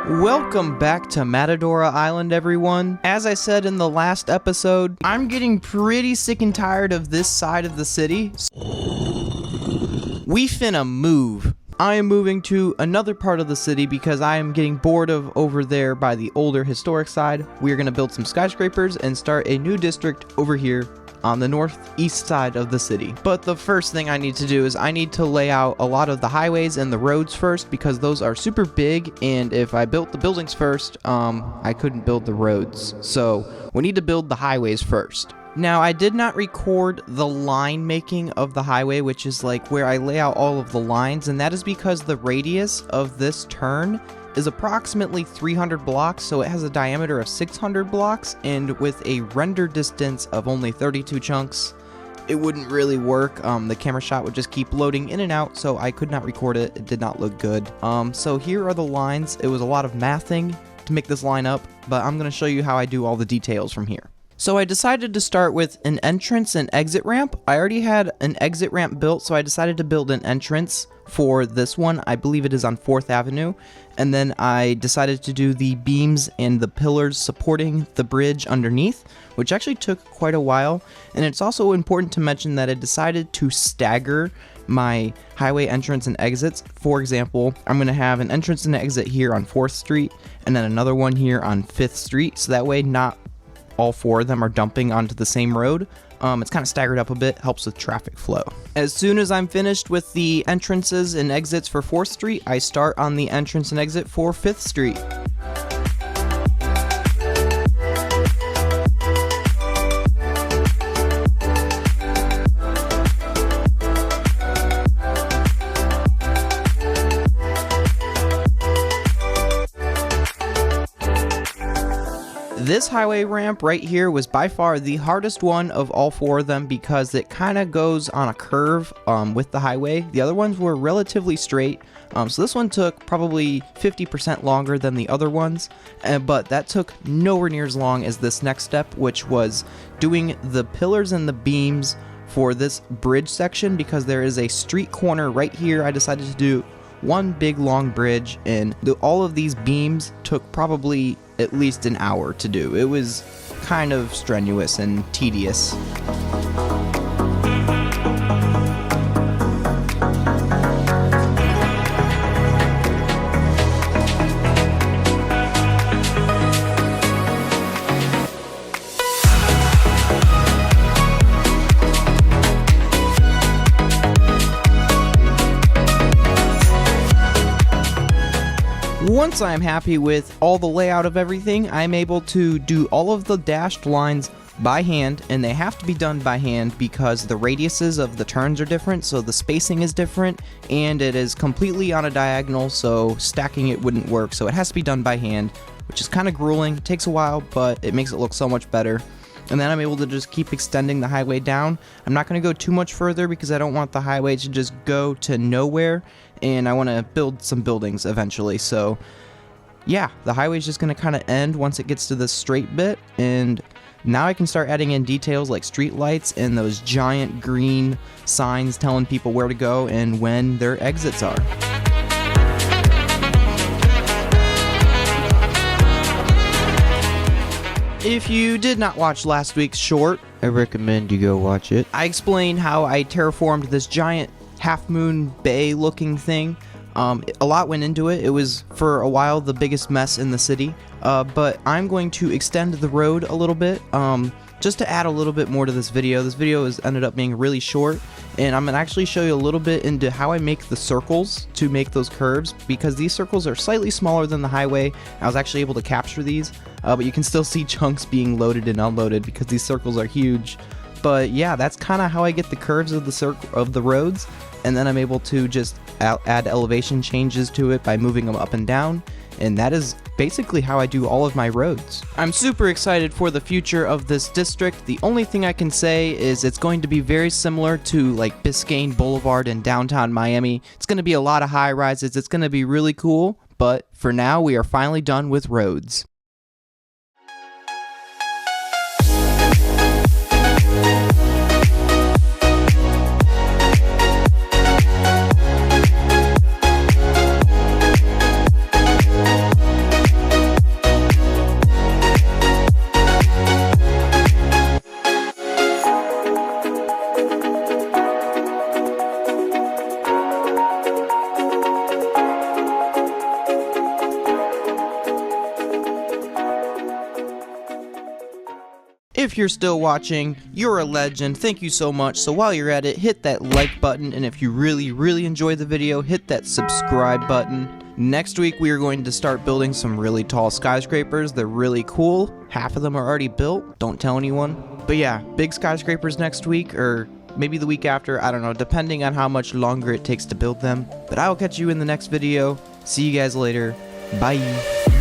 Welcome back to Matadora Island, everyone. As I said in the last episode, I'm getting pretty sick and tired of this side of the city. We finna move. I am moving to another part of the city because I am getting bored of over there by the older historic side. We are going to build some skyscrapers and start a new district over here on the northeast side of the city. But the first thing I need to do is I need to lay out a lot of the highways and the roads first because those are super big, and if I built the buildings first, I couldn't build the roads. So we need to build the highways first. Now, I did not record the line making of the highway, which is like where I lay out all of the lines, and that is because the radius of this turn is approximately 300 blocks, so it has a diameter of 600 blocks, and with a render distance of only 32 chunks, it wouldn't really work. The camera shot would just keep loading in and out, so I could not record it. It did not look good. So here are the lines. It was a lot of mathing to make this line up, but I'm going to show you how I do all the details from here. So I decided to start with an entrance and exit ramp. I already had an exit ramp built, so I decided to build an entrance for this one. I believe it is on 4th Avenue. And then I decided to do the beams and the pillars supporting the bridge underneath, which actually took quite a while. And it's also important to mention that I decided to stagger my highway entrance and exits. For example, I'm going to have an entrance and exit here on 4th Street, and then another one here on 5th Street. So that way not all four of them are dumping onto the same road. It's kind of staggered up a bit, helps with traffic flow. As soon as I'm finished with the entrances and exits for 4th Street, I start on the entrance and exit for 5th Street. This highway ramp right here was by far the hardest one of all four of them because it kind of goes on a curve with the highway. The other ones were relatively straight, so this one took probably 50% longer than the other ones, but that took nowhere near as long as this next step, which was doing the pillars and the beams for this bridge section because there is a street corner right here. I decided to do one big long bridge, and all of these beams took probably at least an hour to do. It was kind of strenuous and tedious. Once I'm happy with all the layout of everything, I'm able to do all of the dashed lines by hand, and they have to be done by hand because the radiuses of the turns are different, so the spacing is different, and it is completely on a diagonal, so stacking it wouldn't work, so it has to be done by hand, which is kind of grueling. It takes a while, but it makes it look so much better. And then I'm able to just keep extending the highway down. I'm not going to go too much further because I don't want the highway to just go to nowhere, and I want to build some buildings eventually. So yeah, the highway is just going to kind of end once it gets to this straight bit, and now I can start adding in details like street lights and those giant green signs telling people where to go and when their exits are. If you did not watch last week's short, I recommend you go watch it. I explained how I terraformed this giant half-moon bay looking thing. A lot went into it. It was, for a while, the biggest mess in the city. But I'm going to extend the road a little bit, just to add a little bit more to this video. This video has ended up being really short, and I'm going to actually show you a little bit into how I make the circles to make those curves, because these circles are slightly smaller than the highway. I was actually able to capture these, but you can still see chunks being loaded and unloaded because these circles are huge. But yeah, that's kind of how I get the curves of the roads, and then I'm able to just add elevation changes to it by moving them up and down, and that is basically how I do all of my roads. I'm super excited for the future of this district. The only thing I can say is it's going to be very similar to like Biscayne Boulevard in downtown Miami. It's going to be a lot of high rises. It's going to be really cool, but for now we are finally done with roads. If you're still watching, you're a legend. Thank you so much. So while you're at it, hit that like button, and if you really enjoyed the video, hit that subscribe button. Next week, we are going to start building some really tall skyscrapers. They're really cool. Half of them are already built. Don't tell anyone. But yeah, big skyscrapers next week, or maybe the week after. I don't know, depending on how much longer it takes to build them. But I will catch you in the next video. See you guys later. Bye.